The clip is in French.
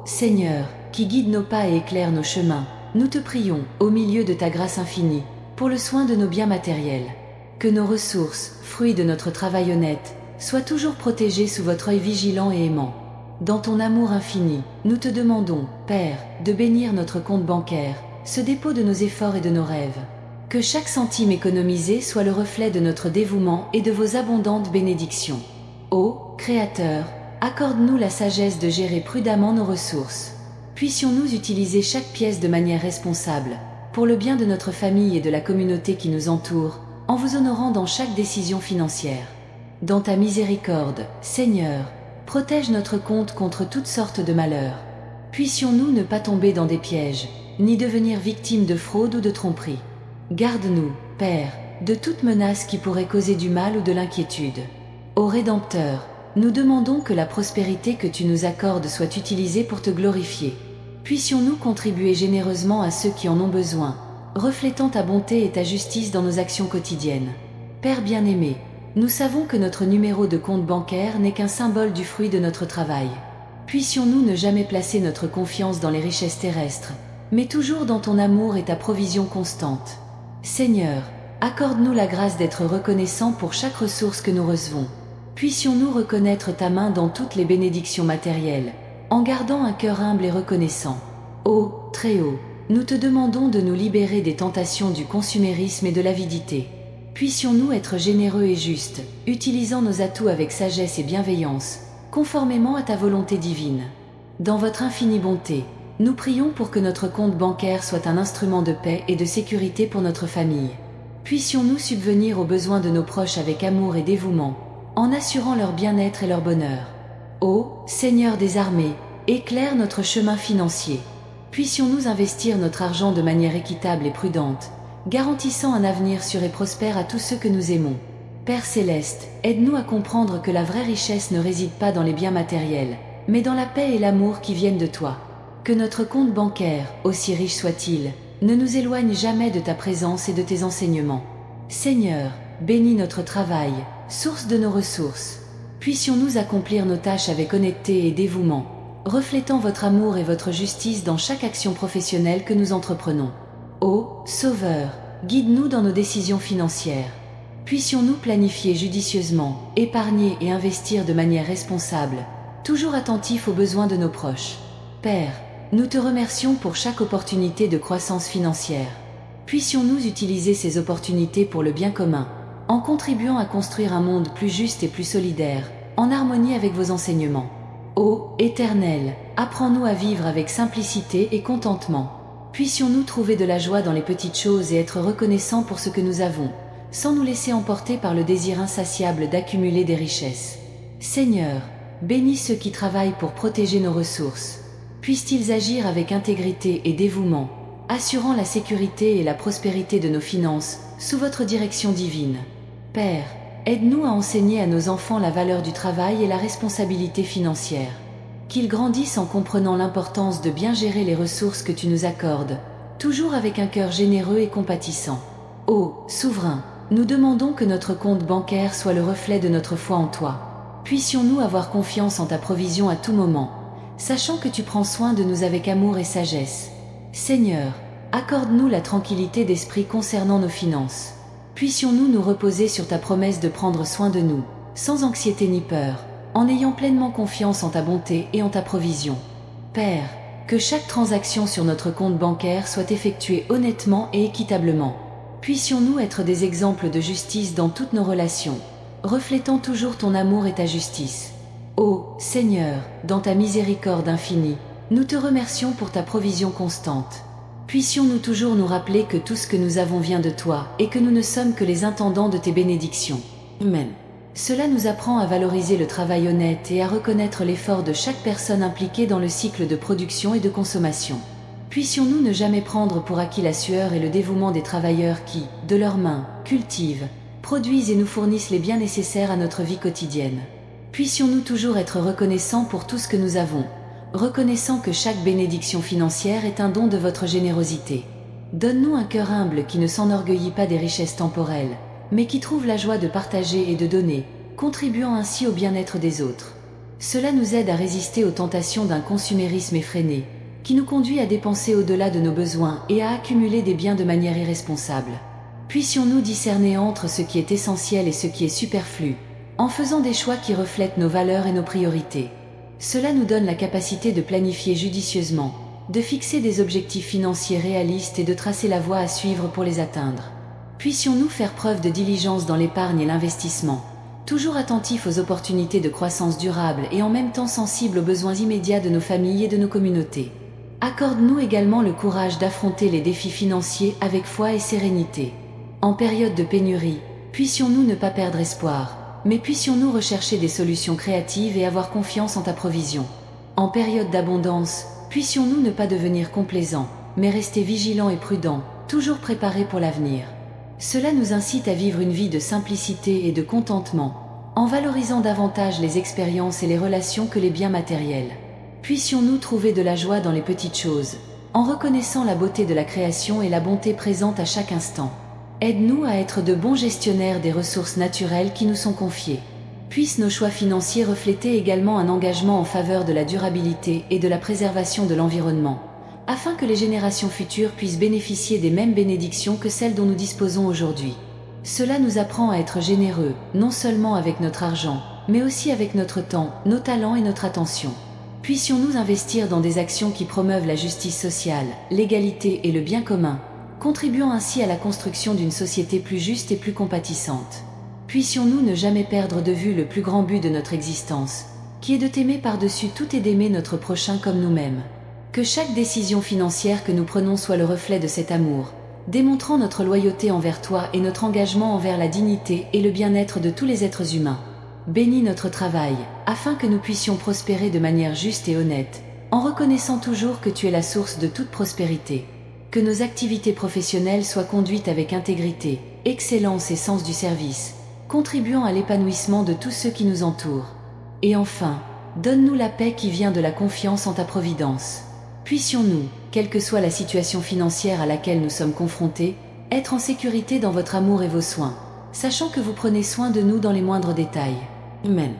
Seigneur, qui guide nos pas et éclaire nos chemins, nous te prions, au milieu de ta grâce infinie, pour le soin de nos biens matériels. Que nos ressources, fruits de notre travail honnête, soient toujours protégées sous votre œil vigilant et aimant. Dans ton amour infini, nous te demandons, Père, de bénir notre compte bancaire, ce dépôt de nos efforts et de nos rêves. Que chaque centime économisé soit le reflet de notre dévouement et de vos abondantes bénédictions. Ô Créateur, accorde-nous la sagesse de gérer prudemment nos ressources. Puissions-nous utiliser chaque pièce de manière responsable, pour le bien de notre famille et de la communauté qui nous entoure, en vous honorant dans chaque décision financière. Dans ta miséricorde, Seigneur, protège notre compte contre toutes sortes de malheurs. Puissions-nous ne pas tomber dans des pièges, ni devenir victimes de fraude ou de tromperie. Garde-nous, Père, de toute menace qui pourrait causer du mal ou de l'inquiétude. Ô Rédempteur, nous demandons que la prospérité que tu nous accordes soit utilisée pour te glorifier. Puissions-nous contribuer généreusement à ceux qui en ont besoin, reflétant ta bonté et ta justice dans nos actions quotidiennes. Père bien-aimé, nous savons que notre numéro de compte bancaire n'est qu'un symbole du fruit de notre travail. Puissions-nous ne jamais placer notre confiance dans les richesses terrestres, mais toujours dans ton amour et ta provision constante. Seigneur, accorde-nous la grâce d'être reconnaissants pour chaque ressource que nous recevons. Puissions-nous reconnaître ta main dans toutes les bénédictions matérielles, en gardant un cœur humble et reconnaissant. Ô Très-Haut, nous te demandons de nous libérer des tentations du consumérisme et de l'avidité. Puissions-nous être généreux et justes, utilisant nos atouts avec sagesse et bienveillance, conformément à ta volonté divine. Dans votre infinie bonté, nous prions pour que notre compte bancaire soit un instrument de paix et de sécurité pour notre famille. Puissions-nous subvenir aux besoins de nos proches avec amour et dévouement, en assurant leur bien-être et leur bonheur. Ô Seigneur des armées, éclaire notre chemin financier. Puissions-nous investir notre argent de manière équitable et prudente, garantissant un avenir sûr et prospère à tous ceux que nous aimons. Père Céleste, aide-nous à comprendre que la vraie richesse ne réside pas dans les biens matériels, mais dans la paix et l'amour qui viennent de toi. Que notre compte bancaire, aussi riche soit-il, ne nous éloigne jamais de ta présence et de tes enseignements. Seigneur, bénis notre travail, source de nos ressources. Puissions-nous accomplir nos tâches avec honnêteté et dévouement, reflétant votre amour et votre justice dans chaque action professionnelle que nous entreprenons. Ô Sauveur, guide-nous dans nos décisions financières. Puissions-nous planifier judicieusement, épargner et investir de manière responsable, toujours attentifs aux besoins de nos proches. Père, nous te remercions pour chaque opportunité de croissance financière. Puissions-nous utiliser ces opportunités pour le bien commun, en contribuant à construire un monde plus juste et plus solidaire, en harmonie avec vos enseignements. Ô Éternel, apprends-nous à vivre avec simplicité et contentement. Puissions-nous trouver de la joie dans les petites choses et être reconnaissants pour ce que nous avons, sans nous laisser emporter par le désir insatiable d'accumuler des richesses. Seigneur, bénis ceux qui travaillent pour protéger nos ressources. Puissent-ils agir avec intégrité et dévouement, assurant la sécurité et la prospérité de nos finances, sous votre direction divine. Père, aide-nous à enseigner à nos enfants la valeur du travail et la responsabilité financière. Qu'ils grandissent en comprenant l'importance de bien gérer les ressources que tu nous accordes, toujours avec un cœur généreux et compatissant. Ô Souverain, nous demandons que notre compte bancaire soit le reflet de notre foi en toi. Puissions-nous avoir confiance en ta provision à tout moment, sachant que tu prends soin de nous avec amour et sagesse. Seigneur, accorde-nous la tranquillité d'esprit concernant nos finances. Puissions-nous nous reposer sur ta promesse de prendre soin de nous, sans anxiété ni peur, en ayant pleinement confiance en ta bonté et en ta provision. Père, que chaque transaction sur notre compte bancaire soit effectuée honnêtement et équitablement. Puissions-nous être des exemples de justice dans toutes nos relations, reflétant toujours ton amour et ta justice. Ô Seigneur, dans ta miséricorde infinie, nous te remercions pour ta provision constante. Puissions-nous toujours nous rappeler que tout ce que nous avons vient de toi et que nous ne sommes que les intendants de tes bénédictions. Amen. Cela nous apprend à valoriser le travail honnête et à reconnaître l'effort de chaque personne impliquée dans le cycle de production et de consommation. Puissions-nous ne jamais prendre pour acquis la sueur et le dévouement des travailleurs qui, de leurs mains, cultivent, produisent et nous fournissent les biens nécessaires à notre vie quotidienne. Puissions-nous toujours être reconnaissants pour tout ce que nous avons, reconnaissant que chaque bénédiction financière est un don de votre générosité. Donne-nous un cœur humble qui ne s'enorgueillit pas des richesses temporelles, mais qui trouve la joie de partager et de donner, contribuant ainsi au bien-être des autres. Cela nous aide à résister aux tentations d'un consumérisme effréné, qui nous conduit à dépenser au-delà de nos besoins et à accumuler des biens de manière irresponsable. Puissions-nous discerner entre ce qui est essentiel et ce qui est superflu, en faisant des choix qui reflètent nos valeurs et nos priorités. Cela nous donne la capacité de planifier judicieusement, de fixer des objectifs financiers réalistes et de tracer la voie à suivre pour les atteindre. Puissions-nous faire preuve de diligence dans l'épargne et l'investissement, toujours attentifs aux opportunités de croissance durable et en même temps sensibles aux besoins immédiats de nos familles et de nos communautés. Accorde-nous également le courage d'affronter les défis financiers avec foi et sérénité. En période de pénurie, puissions-nous ne pas perdre espoir, mais puissions-nous rechercher des solutions créatives et avoir confiance en ta provision. En période d'abondance, puissions-nous ne pas devenir complaisants, mais rester vigilants et prudents, toujours préparés pour l'avenir. Cela nous incite à vivre une vie de simplicité et de contentement, en valorisant davantage les expériences et les relations que les biens matériels. Puissions-nous trouver de la joie dans les petites choses, en reconnaissant la beauté de la création et la bonté présente à chaque instant. Aide-nous à être de bons gestionnaires des ressources naturelles qui nous sont confiées. Puissent nos choix financiers refléter également un engagement en faveur de la durabilité et de la préservation de l'environnement, afin que les générations futures puissent bénéficier des mêmes bénédictions que celles dont nous disposons aujourd'hui. Cela nous apprend à être généreux, non seulement avec notre argent, mais aussi avec notre temps, nos talents et notre attention. Puissions-nous investir dans des actions qui promeuvent la justice sociale, l'égalité et le bien commun, contribuant ainsi à la construction d'une société plus juste et plus compatissante. Puissions-nous ne jamais perdre de vue le plus grand but de notre existence, qui est de t'aimer par-dessus tout et d'aimer notre prochain comme nous-mêmes. Que chaque décision financière que nous prenons soit le reflet de cet amour, démontrant notre loyauté envers toi et notre engagement envers la dignité et le bien-être de tous les êtres humains. Bénis notre travail, afin que nous puissions prospérer de manière juste et honnête, en reconnaissant toujours que tu es la source de toute prospérité. Que nos activités professionnelles soient conduites avec intégrité, excellence et sens du service, contribuant à l'épanouissement de tous ceux qui nous entourent. Et enfin, donne-nous la paix qui vient de la confiance en ta providence. Puissions-nous, quelle que soit la situation financière à laquelle nous sommes confrontés, être en sécurité dans votre amour et vos soins, sachant que vous prenez soin de nous dans les moindres détails. Amen.